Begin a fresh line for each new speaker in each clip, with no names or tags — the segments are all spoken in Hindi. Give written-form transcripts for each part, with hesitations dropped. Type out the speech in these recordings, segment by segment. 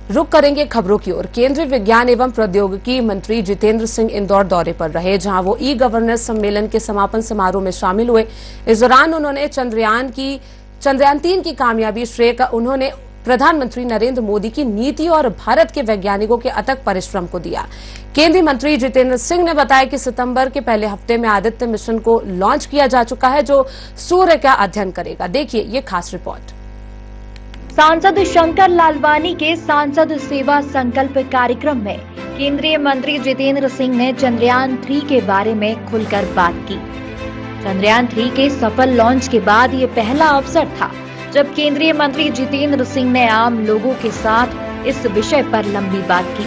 रुक करेंगे खबरों की ओर। केंद्रीय विज्ञान एवं प्रौद्योगिकी मंत्री जितेंद्र सिंह इंदौर दौरे पर रहे, जहां वो ई गवर्नेंस सम्मेलन के समापन समारोह में शामिल हुए। इस दौरान उन्होंने चंद्रयान 3 की कामयाबी श्रेय उन्होंने प्रधानमंत्री नरेंद्र मोदी की नीति और भारत के वैज्ञानिकों के अथक परिश्रम को दिया। केंद्रीय मंत्री जितेंद्र सिंह ने बताया कि सितंबर के पहले हफ्ते में आदित्य मिशन को लॉन्च किया जा चुका है, जो सूर्य का अध्ययन करेगा। देखिए ये खास रिपोर्ट।
सांसद शंकर लालवानी के सांसद सेवा संकल्प कार्यक्रम में केंद्रीय मंत्री जितेंद्र सिंह ने चंद्रयान 3 के बारे में खुलकर बात की। चंद्रयान 3 के सफल लॉन्च के बाद ये पहला अवसर था जब केंद्रीय मंत्री जितेंद्र सिंह ने आम लोगों के साथ इस विषय पर लंबी बात की।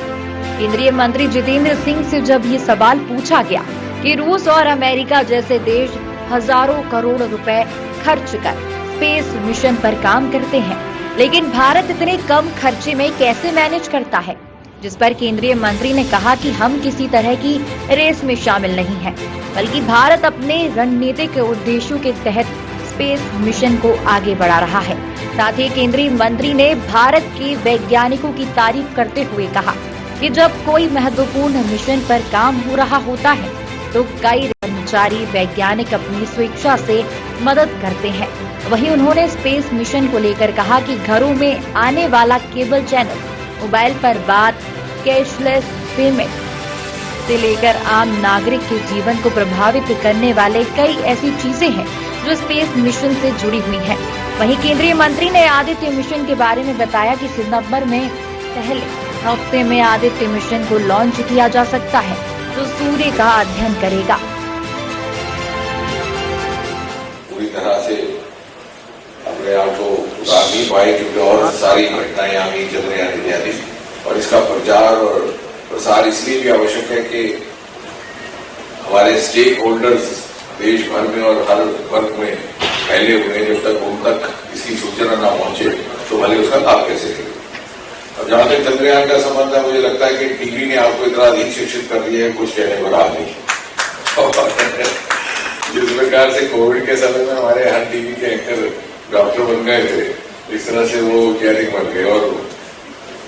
केंद्रीय मंत्री जितेंद्र सिंह से जब ये सवाल पूछा गया कि रूस और अमेरिका जैसे देश हजारों करोड़ रुपए खर्च कर स्पेस मिशन पर काम करते हैं, लेकिन भारत इतने कम खर्चे में कैसे मैनेज करता है, जिस पर केंद्रीय मंत्री ने कहा कि हम किसी तरह की रेस में शामिल नहीं हैं, बल्कि भारत अपने रणनीतिक उद्देश्यों के तहत स्पेस मिशन को आगे बढ़ा रहा है। साथ ही केंद्रीय मंत्री ने भारत के वैज्ञानिकों की तारीफ करते हुए कहा कि जब कोई महत्वपूर्ण मिशन पर काम हो रहा होता है तो कई कर्मचारी वैज्ञानिक अपनी स्वेच्छा से मदद करते हैं। वहीं उन्होंने स्पेस मिशन को लेकर कहा कि घरों में आने वाला केबल चैनल, मोबाइल पर बात, कैशलेस पेमेंट से लेकर आम नागरिक के जीवन को प्रभावित करने वाले कई ऐसी चीजें हैं जो स्पेस मिशन से जुड़ी हुई हैं। वहीं केंद्रीय मंत्री ने आदित्य मिशन के बारे में बताया कि सितंबर में पहले हफ्ते में आदित्य मिशन को लॉन्च किया जा सकता है, जो सूर्य का अध्ययन करेगा।
पूरी तरह से अपने आप को उतार नहीं पाए, क्योंकि और सारी घटनाएं आ गई चंद्रयान इत्यादि, और इसका प्रचार और प्रसार इसलिए भी आवश्यक है कि हमारे स्टेक होल्डर्स देश भर में और हर वर्ग में फैले हुए, जब तक उन तक इसकी सूचना न पहुंचे तो भले उसका लाभ कैसे करें। और जहां तक चंद्रयान का संबंध है, मुझे लगता है कि टीवी ने आपको इतना अधिक शिक्षित कर दिया है, कुछ कहने को रहा नहीं। जिस प्रकार से कोविड के समय में हमारे हर टीवी के एंकर डॉक्टर बन गए थे, इस तरह से वो वैज्ञानिक बन गए। और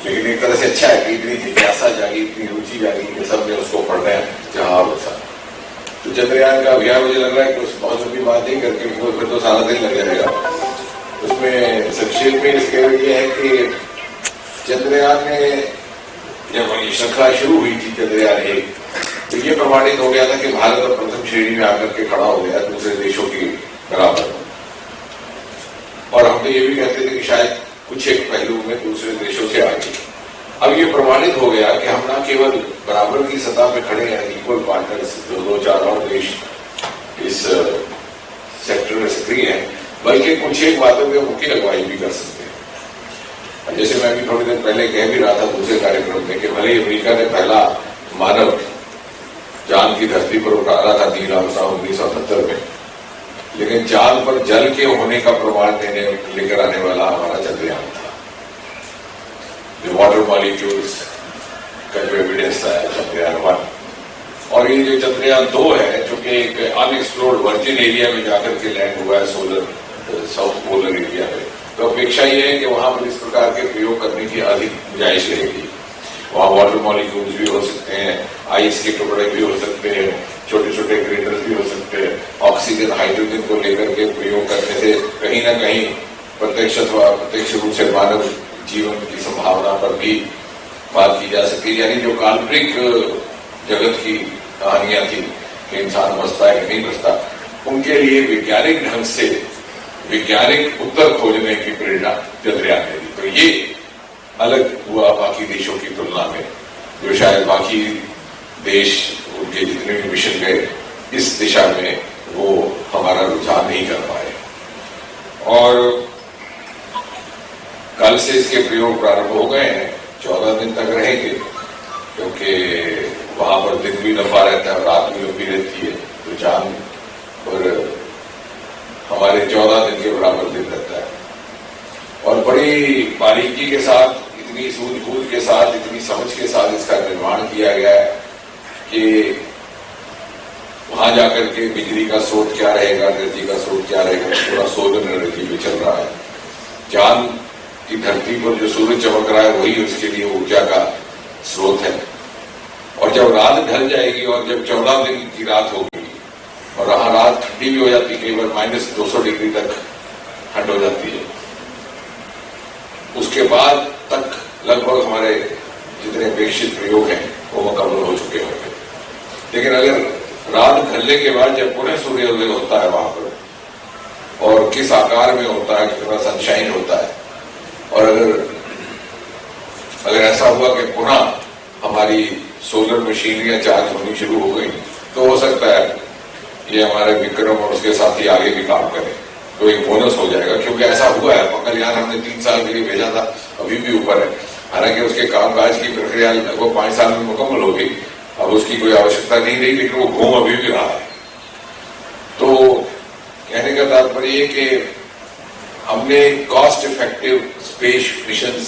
लेकिन एक तरह से अच्छा है कि इतनी जिज्ञासा जागी, इतनी रुचि जागी कि सब ने उसको पढ़ना है जहां और तो चंद्रयान का अभियान मुझे लग रहा है कि उस बहुत लंबी बात नहीं करके फिर तो सारा दिन लग जाएगा। उसमें संक्षेप में इसके ये है कि चंद्रयान ने जब ये श्रृंखला शुरू हुई थी चंद्रयान 1, तो ये प्रमाणित हो गया था कि भारत अब प्रथम श्रेणी में आकर के खड़ा हो गया दूसरे देशों की बराबर। और हम तो ये भी कहते थे कि शायद कुछ एक पहलू में दूसरे देशों से आगे। अब ये प्रमाणित हो गया कि हम न केवल बराबर की सतह पे खड़े हैं, इक्वल पार्टनर्स, दो चार और देश इस सेक्टर में सक्रिय हैं, बल्कि कुछ एक बातों में मुख्य अगुवाई भी कर सकते हैं। जैसे मैं भी थोड़ी देर पहले कह भी रहा था दूसरे कार्यक्रम में कि भले ही अमेरिका ने पहला मानव चांद की धरती पर उतारा था 3 अगस्त 1970 में, लेकिन चांद पर जल के होने का प्रमाण लेकर आने वाला हमारा चंद्रयान था। जो वाटर मॉलिक्यूल्स का जो एविडेंस था चंद्रयान 1, और ये जो चंद्रयान 2 है, जो कि एक अनएक्सप्लोर्ड वर्जिन एरिया में जाकर के लैंड हुआ है साउथ पोलर एरिया में, तो अपेक्षा ये है कि वहां पर इस प्रकार के प्रयोग करने की अधिक गुंजाइश रहेगी। वहां वाटर मॉलिक्यूल्स भी हो सकते हैं, आइस के टुकड़े भी हो सकते हैं, छोटे छोटे ग्रेटर्स भी हो सकते हैं। ऑक्सीजन हाइड्रोजन को लेकर के प्रयोग करने से कहीं ना कहीं प्रत्यक्ष अथवा अप्रत्यक्ष रूप से मानव जीवन की संभावना पर भी बात की जा सकती है। यानी जो काल्पनिक जगत की कहानियां थी कि इंसान बसता है कि नहीं बसता, उनके लिए वैज्ञानिक ढंग से वैज्ञानिक उत्तर खोजने की प्रेरणा चंद्रयान ने दी। तो ये अलग हुआ बाकी देशों की तुलना में, जो शायद बाकी देश उनके जितने भी मिशन गए इस दिशा में वो हमारा रुझान नहीं कर पाए। और कल से इसके प्रयोग प्रारंभ हो गए हैं, 14 दिन तक रहेंगे, क्योंकि वहां पर दिन भी लंबा रहता है, रात भी लंबी रहती है, तो चांद पर हमारे 14 दिन के बराबर दिन रहता है। और बड़ी बारीकी के साथ, इतनी सूझबूझ के साथ, इतनी समझ के साथ इसका निर्माण किया गया है कि वहां जाकर के बिजली का स्रोत क्या रहेगा, एनर्जी का स्रोत क्या रहेगा, पूरा सोलर एनर्जी भी चल रहा है। चांद कि धरती पर जो सूरज चमक रहा है वही उसके लिए ऊर्जा का स्रोत है। और जब रात ढल जाएगी और जब 14 दिन की रात होगी और वहां रात ठंडी भी हो जाती है, कई बार -200 डिग्री तक ठंड हो जाती है, उसके बाद तक लगभग हमारे जितने अपेक्षित प्रयोग हैं वो मुकम्मल हो चुके होंगे। लेकिन अगर रात ढलने के बाद जब पुनः सूर्योदय होता है वहां पर, और किस आकार में होता है, कितना सनशाइन होता है, और अगर ऐसा हुआ कि पुनः हमारी सोलर मशीनरियां चार्ज होनी शुरू हो गई, तो हो सकता है ये हमारे विक्रम और उसके साथी आगे भी काम करें, तो एक बोनस हो जाएगा। क्योंकि ऐसा हुआ है, मंगलयान हमने 3 साल के लिए भेजा था, अभी भी ऊपर है, हालांकि उसके कामकाज की प्रक्रिया लगभग 5 साल में मुकम्मल हो गई, अब उसकी कोई आवश्यकता नहीं रही, लेकिन वो घूम अभी भी रहा है। तो कहने का तात्पर्य कि हमने कॉस्ट इफेक्टिव स्पेस मिशंस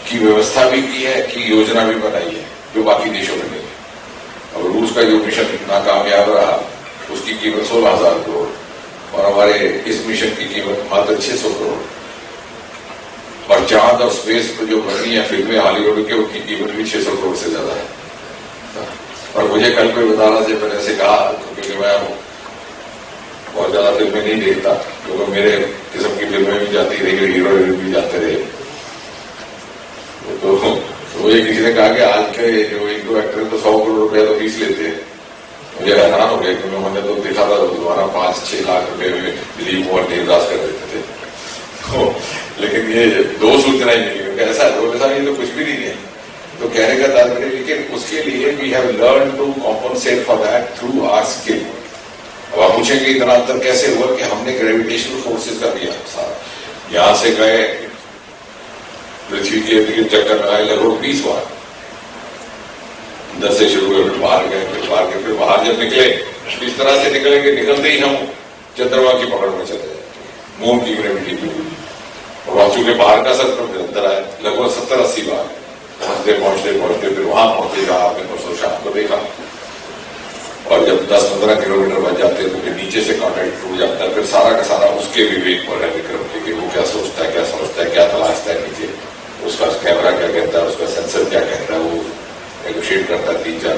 की व्यवस्था भी की है, की योजना भी बनाई है, जो बाकी देशों में नहीं है। अब रूस का जो मिशन नाकामयाब रहा, उसकी कीमत 16,000 करोड़, और हमारे इस मिशन की कीमत मात्र 600 करोड़। और चांद और स्पेस पर जो बनी है फिल्में हॉलीवुड के, उनकी कीमत भी 600 करोड़ से ज्यादा है। और मुझे कल कोई बता रहा था, मैंने ऐसे कहा, क्योंकि मैं बहुत ज्यादा फिल्में नहीं देखता, क्योंकि मेरे किस्म की फिल्में भी जाती रही, हीरो हीरोइन भी जाते रहे, तो मुझे किसी ने कहा कि आज के जो 1-2 एक्टर तो 100 करोड़ रुपया तो फीस लेते हैं। मुझे हैरान हो गया, क्योंकि उन्होंने तो देखा था दोबारा 5-6 लाख रुपए में दिलीप कुमार देवदास कर देते थे। लेकिन ये 2 सूचनाएं मिली, क्योंकि ऐसा ये तो कुछ भी नहीं है। तो कहने का तात्पर्य, लेकिन उसके लिए we have learn to compensate for that through our skill. अब आप पूछेंगे इतना अंतर कैसे हुआ, कि हमने ग्रेविटेशनल फोर्सेज का भी साथ यहां से गए, पृथ्वी के इर्द चक्कर लगाए लगभग 20 बार, 10 से शुरू कर बाहर गए, फिर बाहर जब निकले, इस तरह से निकलेंगे, निकलते ही हम चंद्रमा की पकड़ में चले जाए, मून की ग्रेविटी में, और वहां चूंकि बाहर का सर्कल फिर अंदर आए लगभग 70-80 बार, पहुंचते फिर वहां पहुंचे जहां आपने परसों शाम को देखा। और जब 10-15 किलोमीटर बच जाते हैं तो फिर नीचे से कॉन्टैक्ट टूट जाता है। फिर सारा का सारा उसके विवेक पर है विक्रम के, कि वो क्या सोचता है, क्या तलाशता है नीचे, उसका कैमरा क्या कहता है, उसका सेंसर क्या कहता है, वो नेगोशिएट करता है 3-4,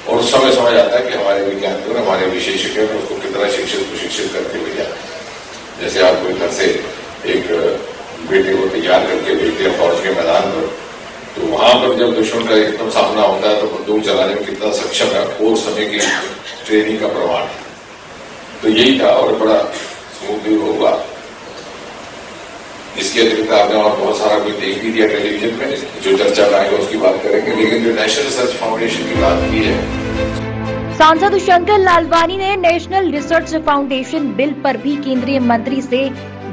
और उस समय समझ आता है कि हमारे वैज्ञानिकों ने, हमारे विशेषज्ञों ने उसको कितना प्रशिक्षित करके भेजा। जैसे आप कोई घर से एक बेटे को तैयार करके भेजते हैं फौज के मैदान पर, तो वहां पर जब दुश्मन का एकदम सामना होता है तो बंदूक चलाने में कितना सक्षम है, वो समय की ट्रेनिंग का प्रमाण। तो यही था, और बड़ा स्मूथली होगा। इसके अतिरिक्त आपने और बहुत सारा कोई देख भी दिया टेलीविजन में, जो चर्चा में आएगा उसकी बात करेंगे। लेकिन जो नेशनल रिसर्च फाउंडेशन की बात की है,
सांसद शंकर लालवानी ने नेशनल रिसर्च फाउंडेशन बिल पर भी केंद्रीय मंत्री से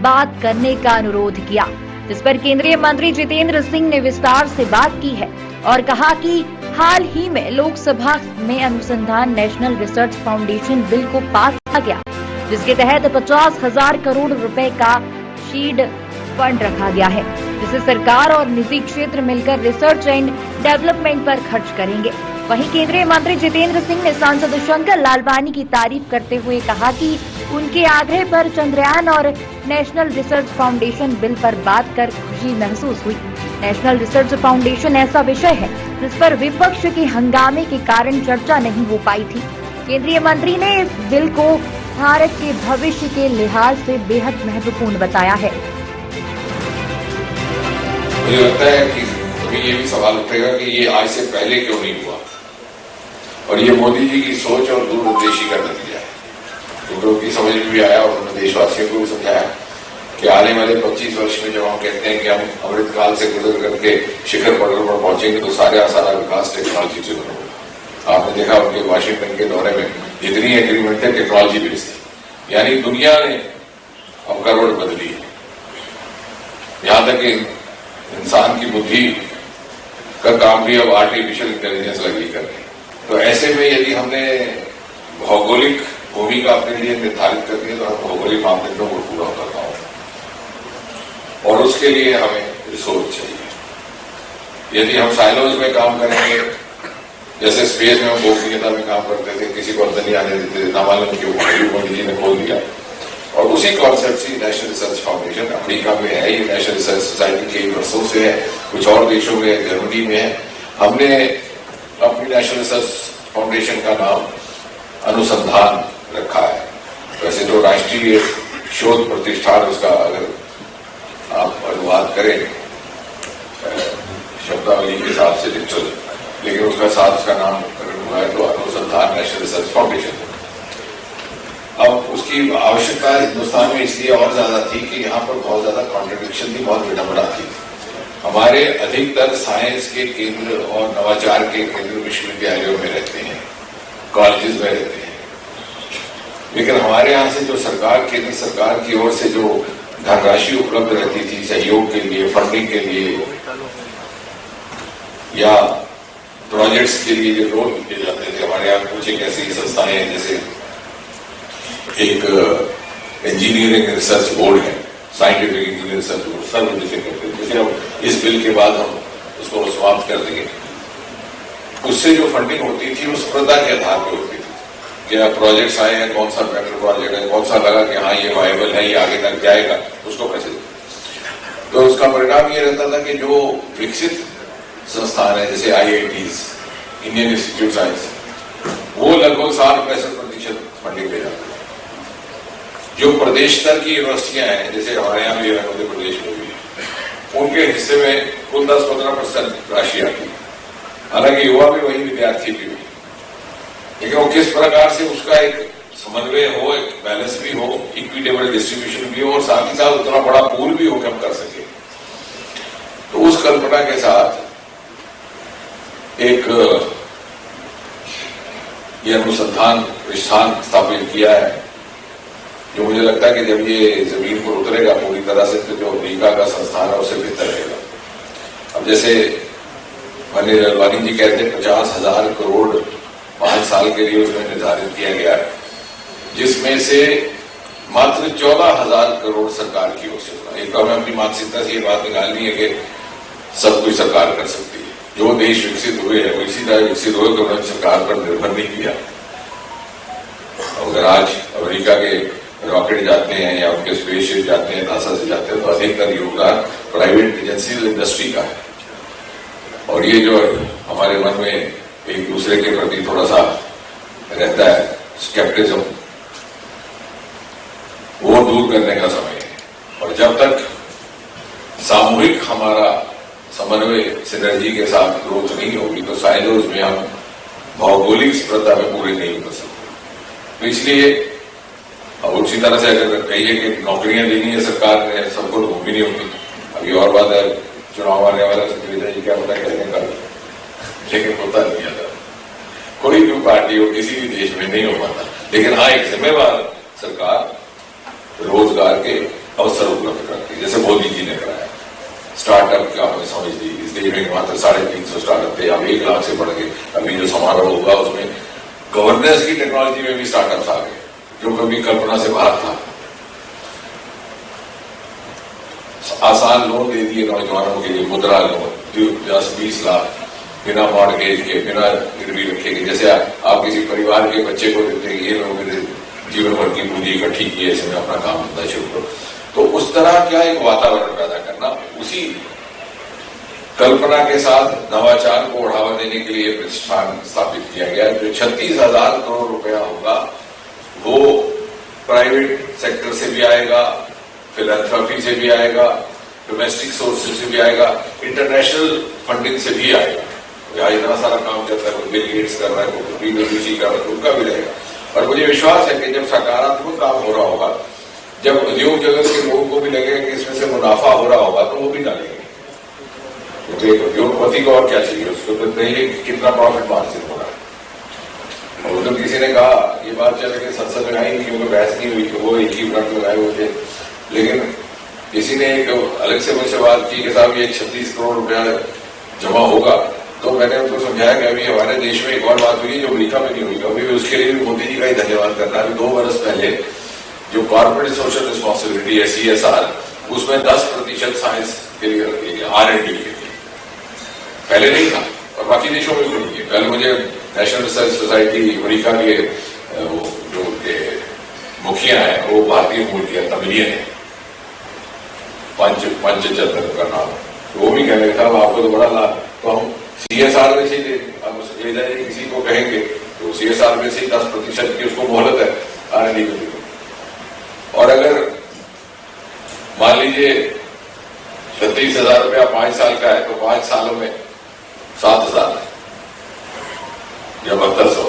बात करने का अनुरोध किया, जिस पर केंद्रीय मंत्री जितेंद्र सिंह ने विस्तार से बात की है और कहा कि हाल ही में लोकसभा में अनुसंधान नेशनल रिसर्च फाउंडेशन बिल को पास किया गया, जिसके तहत 50,000 करोड़ रुपए का सीड फंड रखा गया है, जिसे सरकार और निजी क्षेत्र मिलकर रिसर्च एंड डेवलपमेंट पर खर्च करेंगे। वहीं केंद्रीय मंत्री जितेंद्र सिंह ने सांसद शंकर लालवानी की तारीफ करते हुए कहा कि उनके आग्रह पर चंद्रयान और नेशनल रिसर्च फाउंडेशन बिल पर बात कर खुशी महसूस हुई। नेशनल रिसर्च फाउंडेशन ऐसा विषय है जिस पर विपक्ष के हंगामे के कारण चर्चा नहीं हो पाई थी। केंद्रीय मंत्री ने इस बिल को भारत के भविष्य के लिहाज से बेहद महत्वपूर्ण बताया है।
मुझे लगता है कि अभी ये भी सवाल उठेगा कि ये आज से पहले क्यों नहीं हुआ, और ये मोदी जी की सोच और दूरदर्शी का नतीजा है। क्योंकि उनकी समझ में भी आया और उन्होंने देशवासियों को भी समझाया कि आने वाले 25 वर्ष में जब हम कहते हैं कि हम अमृतकाल से गुजर करके शिखर पटल पर पहुंचेंगे, तो सारा विकास टेक्नोलॉजी से होगा। आपने देखा उनके वाशिंगटन के दौरे में जितनी एग्रीमेंट है टेक्नोलॉजी बेस्ड थी, यानी दुनिया ने अब करवट बदली है। यहां तक कि इंसान की बुद्धि का काम भी अब आर्टिफिशियल इंटेलिजेंस लगी करने। तो ऐसे में यदि हमने भौगोलिक भूमिका अपने लिए निर्धारित कर दी, तो हम भौगोलिक मापदंडों को पूरा कर पाओ, और उसके लिए हमें रिसोर्स चाहिए। यदि हम साइलोज में काम करेंगे, जैसे स्पेस में हम गोपनीयता में काम करते थे, किसी को अंदर नहीं आने देते थे, ना मालूम क्यों मोदी जी ने खोल दिया, और उसी कॉन्सेप्ट से नेशनल रिसर्च फाउंडेशन अमेरिका में है, ये नेशनल रिसर्च सोसाइटी कई वर्षों से है, कुछ और देशों में, जर्मनी में है। हमने अपनी नेशनल रिसर्च फाउंडेशन का नाम अनुसंधान रखा है। वैसे तो राष्ट्रीय शोध प्रतिष्ठान उसका अगर आप अनुवाद करें शब्दावली के हिसाब से लिटरल, लेकिन उसका साथ उसका नाम अगर हुआ है तो अनुसंधान नेशनल रिसर्च फाउंडेशन। अब उसकी आवश्यकता हिंदुस्तान में इसलिए और ज्यादा थी कि यहाँ पर बहुत ज्यादा कॉन्ट्रडिक्शन थी, बहुत विडंबना थी। हमारे अधिकतर साइंस के केंद्र और नवाचार के केंद्र विश्वविद्यालयों में रहते हैं, कॉलेजेस में रहते हैं, लेकिन हमारे यहाँ से जो सरकार, केंद्र सरकार की ओर से जो धनराशि उपलब्ध रहती थी सहयोग के लिए, फंडिंग के लिए या प्रोजेक्ट्स के लिए जो लोन दिए जाते थे, हमारे यहाँ कुछ एक ऐसी संस्थाएं हैं जैसे एक इंजीनियरिंग रिसर्च बोर्ड है, साइंटिफिक इंजीनियरिंग रिसर्च बोर्ड, सर्व जिसे कहते हैं, जैसे अब इस बिल के बाद हम उसको समाप्त कर देंगे। उससे जो फंडिंग होती थी वो स्पर्धा के आधार पर होती थी, क्या प्रोजेक्ट्स आए हैं, कौन सा बेटर प्रोजेक्ट है, कौन सा लगा कि हाँ ये वायबल है, ये आगे तक जाएगा, उसको पैसे देते। तो उसका परिणाम ये रहता था कि जो विकसित संस्थान है जैसे IITs, इंडियन इंस्टीट्यूट साइंस, वो लगभग 60-65% फंडिंग ले जाते हैं। जो प्रदेश स्तर की यूनिवर्सिटियां हैं जैसे हमारे यहाँ भी मध्य प्रदेश में भी, उनके हिस्से में कुल 10-15% राशि आती है। हालांकि युवा भी वही, विद्यार्थी भी, लेकिन वो किस प्रकार से उसका एक समन्वय हो, एक बैलेंस भी हो, इक्विटेबल डिस्ट्रीब्यूशन भी हो और साथ ही साथ उतना बड़ा पूल भी हो कि हम कर सके। तो उस कल्पना के साथ एक ये अनुसंधान प्रतिष्ठान स्थापित किया है, जो मुझे लगता है कि जब ये जमीन पर उतरेगा पूरी तरह से तो जो अमेरिका का संस्थान है उससे बेहतर रहेगा। अब जैसे माननीय लालवानी जी कहते हैं 50,000 करोड़ 5 साल के लिए उसमें निर्धारित किया गया है, जिसमें से मात्र 14,000 करोड़ सरकार की ओर से होगा। एक तो हमें अपनी मानसिकता से ये बात निकालनी है कि सब कुछ सरकार कर सकती है। जो देश विकसित हुए हैं वो इसी तरह विकसित हुए कि उन्होंने सरकार पर निर्भर नहीं किया। अगर आज अमेरिका के रॉकेट जाते हैं या उनके स्पेसशिप जाते हैं, नासा से जाते हैं, तो अधिकतर योगदान प्राइवेट एजेंसी इंडस्ट्री का है। और ये जो हमारे मन में एक दूसरे के प्रति थोड़ा सा रहता है स्केप्टिज्म, वो दूर करने का समय है। और जब तक सामूहिक हमारा समन्वय सिनर्जी के साथ ग्रोथ नहीं होगी तो साइलोज में हम भौगोलिक स्पर्धा में पूरे नहीं उतर सकते। तो इसलिए और उसी तरह से अगर कहिए कि नौकरियां देनी है सरकार ने सबको, तो वो भी नहीं होगी। अभी और बात है, चुनाव आने वाला सुविधा जी क्या पता कहने का, लेकिन होता नहीं आता। कोई भी पार्टी हो किसी भी देश में नहीं हो पाता, लेकिन हाँ एक जिम्मेवार सरकार रोजगार के अवसर उपलब्ध करती है, जैसे मोदी जी ने कराया। स्टार्टअप का आपने समझ ली, इस देश में मात्र 350 स्टार्टअप थे, अब 1 लाख से बढ़ गए। अभी जो समारोह होगा उसमें गवर्नेंस की टेक्नोलॉजी में भी स्टार्टअप्स आ गए, जो कभी कल्पना से बाहर था। आसान लोन दे दिए नौजवानों के लिए, मुद्रा लोन 10-20 लाख बिना मॉर्गेज के, बिना गिरवी रखे के। जैसे आप किसी परिवार के बच्चे को देते हैं, ये मेरे जीवन भर की पूंजी इकट्ठी की है, इसमें अपना काम धंधा शुरू करो। तो उस तरह क्या एक वातावरण पैदा करना, उसी कल्पना के साथ नवाचार को बढ़ावा देने के लिए प्रतिष्ठान स्थापित किया गया। जो 36,000 करोड़ रुपया होगा वो प्राइवेट सेक्टर से भी आएगा, फिलैंथ्रोपी से भी आएगा, डोमेस्टिक सोर्सेज से भी आएगा, इंटरनेशनल फंडिंग से भी आएगा। यहाँ इतना सारा काम करता है, बिल गेट्स कर रहा है, PwC कर रहा है, उनका भी रहेगा। और मुझे विश्वास है कि जब सकारात्मक काम हो रहा होगा, जब उद्योग जगत के लोगों को भी लगेगा कि इसमें से मुनाफा हो रहा होगा, तो वो भी डालेंगे। क्योंकि उद्योगपति को और क्या चाहिए, उसको तो चाहिए कितना प्रॉफिट मार्जिन हो रहा है। और तो किसी ने कहा, ये बात चल रही संसद में आई नहीं, क्योंकि बहस नहीं हुई, वो एक ही व्रत लगाए हुए थे। लेकिन किसी ने एक अलग से मुझसे बात की कि साहब ये 36 करोड़ रुपया जमा होगा, तो मैंने उनको समझाया कि अभी हमारे देश में एक और बात हुई जो अमेरिका में नहीं हुई। अभी उसके लिए भी मोदी जी का ही धन्यवाद करना है। 2 वर्ष पहले जो कॉर्पोरेट सोशल रिस्पॉन्सिबिलिटी है CSR, उसमें 10% साइंस के लिए R&D के लिए, पहले नहीं था और बाकी देशों में भी नहीं है। पहले मुझे नेशनल रिसर्च सोसाइटी अमेरिका के जो मुखिया है वो भारतीय मूल की तमिलियन है, पंचचंद्र का नाम, तो वो भी कह रहे था आपको तो बड़ा लाभ, तो हम CSR में से किसी को कहेंगे तो CSR में से 10% की उसको मोहलत है R&D को। और अगर मान लीजिए 36,000 रुपया 5 साल का है तो 5 सालों में 7,000 या 7200,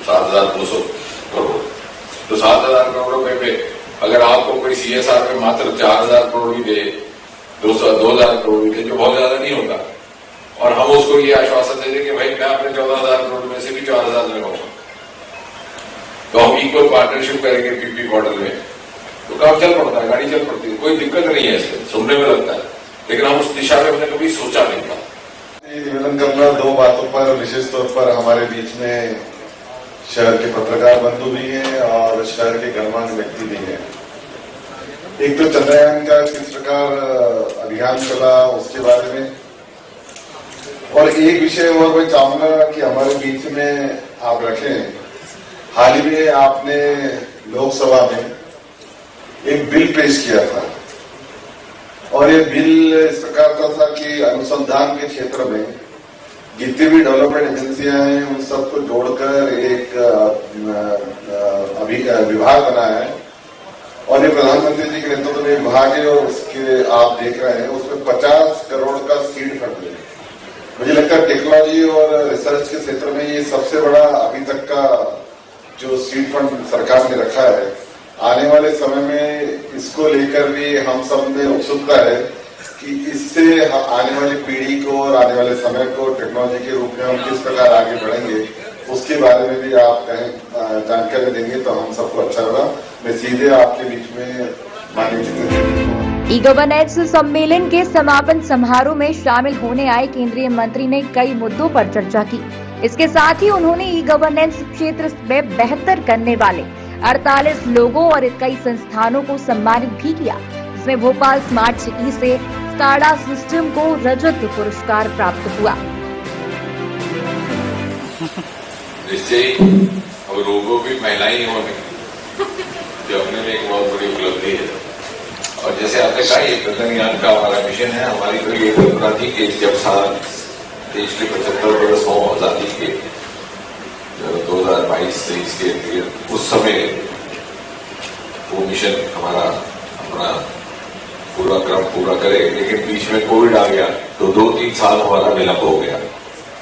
7,200 करोड़, तो 7,000 करोड़ रुपए पे अगर आपको कोई CSR में मात्र 4,000 करोड़ भी दे, 2,000 करोड़ भी दे, जो बहुत ज्यादा नहीं होता, और हम उसको ये आश्वासन दे दें कि भाई मैं अपने 14,000 करोड़ में से भी 4,000 लगाऊंगा, तो हम इक्वल पार्टनरशिप करेंगे PP मॉडल में, तो काम चल पड़ता है, गाड़ी चल पड़ती है, कोई दिक्कत नहीं है इसमें, सुनने में लगता है, लेकिन हम उस दिशा में हमने कभी सोचा नहीं था।
निवेदन करना 2 बातों पर, विशेष तौर पर हमारे बीच में शहर के पत्रकार बंधु भी हैं और शहर के गणमान्य व्यक्ति भी हैं। एक तो चंद्रयान का किस प्रकार अभियान चला उसके बारे में, और एक विषय और मैं चाहूंगा कि हमारे बीच में आप रखें। हाल ही में आपने लोकसभा में एक बिल पेश किया था, और ये बिल इस प्रकार का था कि अनुसंधान के क्षेत्र में जितनी भी डेवलपमेंट एजेंसियां हैं उन सबको जोड़कर एक विभाग बना है, और ये प्रधानमंत्री जी के नेतृत्व में विभाग है, और उसके आप देख रहे हैं उसमें 50 करोड़ का सीड फंड है। मुझे लगता है टेक्नोलॉजी और रिसर्च के क्षेत्र में ये सबसे बड़ा अभी तक का जो सीड फंड सरकार ने रखा है। आने वाले समय में इसको लेकर भी हम सब में उत्सुकता है कि इससे आने वाली पीढ़ी को और आने वाले समय को टेक्नोलॉजी के रूप में हम किस प्रकार आगे बढ़ेंगे, उसके बारे में भी आप कहीं जानकारी देंगे तो हम सबको अच्छा होगा। मैं सीधे आपके बीच में माननीय जितेंद्र।
ई गवर्नेंस सम्मेलन के समापन समारोह में शामिल होने आए केंद्रीय मंत्री ने कई मुद्दों पर चर्चा की। इसके साथ ही उन्होंने ई गवर्नेंस क्षेत्र में बेहतर करने वाले 48 लोगों और कई संस्थानों को सम्मानित भी किया, जिसमें भोपाल स्मार्ट सिटी से स्काडा सिस्टम को रजत पुरस्कार प्राप्त हुआ।
निश्चय और लोगों भी महिलाएं होने जो अपने में एक बहुत बड़ी उपलब्धि है, और जैसे आपने कहा ये गगनयान का हमारा मिशन है। हमारी तो ये कल्पना थी कि जब देश के 75 वर्ष हो आजादी के 2022-23 के उस समय वो मिशन हमारा अपना पूरा क्रम पूरा करे, लेकिन बीच में कोविड आ गया तो 2-3 साल हमारा विलंब हो गया।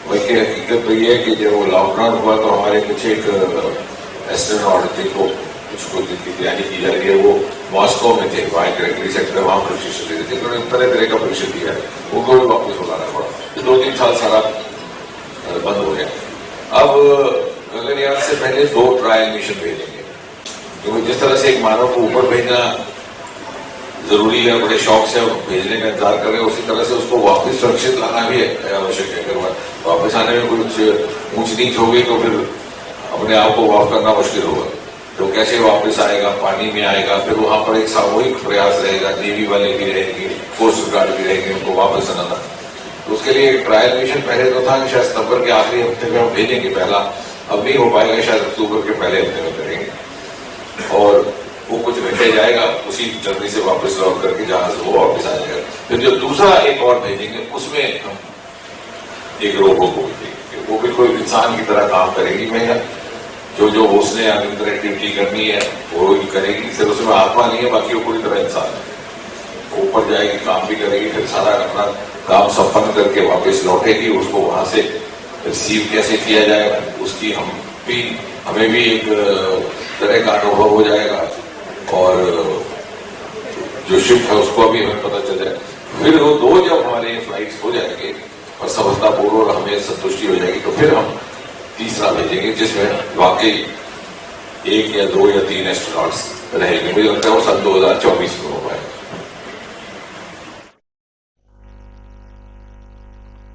वही हकीकत तो ये है कि जब वो लॉकडाउन हुआ तो हमारे कुछ एक एस्ट्रोनॉट जिनको जिनकी तैयारी की जा रही है वो मॉस्को में थे, वहाँ ग्रेगरी सेक्टर, वहाँ प्रशिक्षण दे रहे थे, उन्होंने तरह तरह का प्रशिक्षण दिया है, उनको भी वापस बुलाना पड़ा, तो 2-3 साल सारा बंद हो गया। अब गगनयान से पहले 2 ट्रायल मिशन भेजेंगे, क्योंकि जिस तरह से एक मानव को ऊपर भेजना जरूरी है, बड़े शौक से भेजने का इंतजार कर रहे हैं, उसी तरह से उसको वापस सुरक्षित लाना भी आवश्यक है। अगर वापस आने में कुछ ऊंच नीच हो गई तो फिर अपने आप को वापस करना मुश्किल होगा, तो कैसे वापस आएगा, पानी में आएगा, फिर वहां पर एक सामूहिक प्रयास रहेगा, नेवी वाले भी रहेंगे, कोस्ट गार्ड भी रहेंगे, उनको वापस आना। तो उसके लिए ट्रायल मिशन पहले तो था कि शायद सितंबर के आखिरी हफ्ते में हम भेजेंगे पहला, अब नहीं हो पाएगा, शायद अक्टूबर के पहले हफ्ते में करेंगे, और वो कुछ घंटे जाएगा, उसी जल्दी से वापस लौट करके जहां से वो वापस आ जाएगा। फिर जो दूसरा एक और भेजेंगे उसमें हम एक रोबो को भेजेंगे, वो भी कोई इंसान की तरह काम करेगी, मैं जो उसने अंदर एक्टिविटी करनी है वो ही करेगी, सिर्फ उसमें आत्मा नहीं है, बाकी वो पूरी तरह इंसान है। ऊपर जाएगी, काम भी करेगी, फिर सारा अपना काम संपन्न करके वापस लौटेगी। उसको वहां से रिसीव कैसे किया जाएगा उसकी हमें भी एक तरह का अनुभव हो जाएगा, और जो शिप है उसको भी हमें पता चल जाएगा। फिर वो 2 जब हमारे फ्लाइट्स हो जाएंगे और सफलतापूर्वक हमें संतुष्टि हो जाएगी, तो फिर हम तीसरा भेजेंगे, जिसमें वाकई 1 या 2 या 3 एस्ट्रोनॉट्स रहेंगे। मुझे लगता है वो सन 2024 में हो पाएगा।